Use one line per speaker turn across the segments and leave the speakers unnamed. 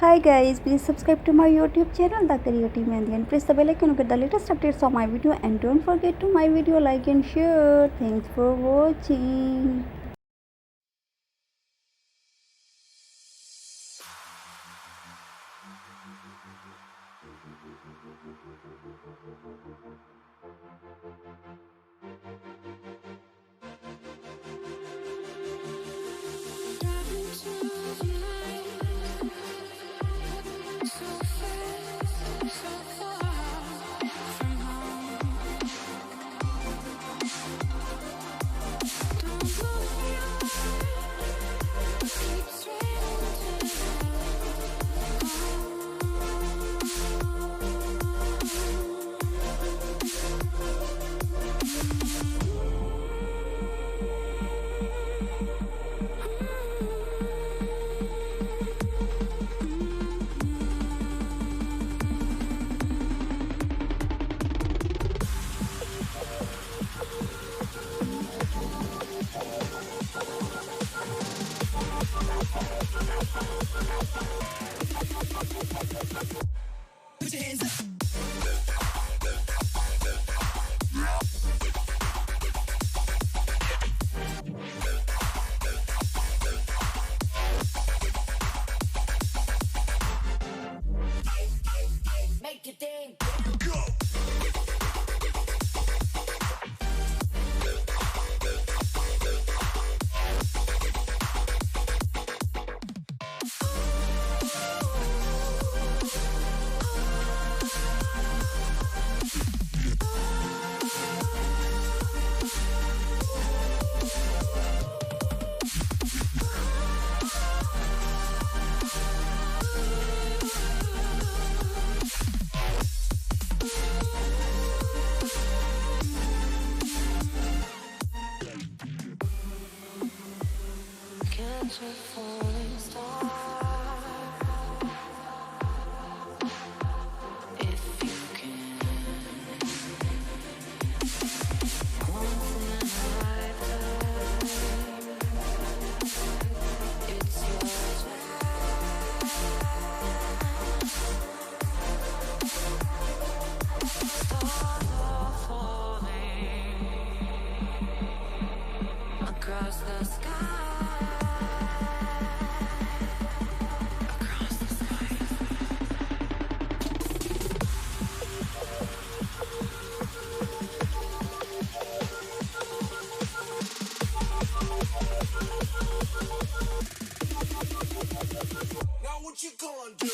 Hi guys, please subscribe to my YouTube channel The Creative Mehndi and press the bell icon to get the latest updates on my video, and don't forget to my video like and share. Thanks for watching.
Put your hands up. Make your thing go. Catch a falling star if you can. Once in a lifetime, it's your time. Stars are falling across the sky. What you gonna do?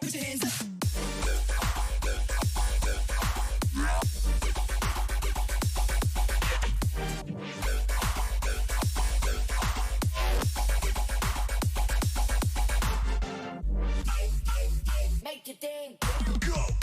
Put your hands up. Make your thing go.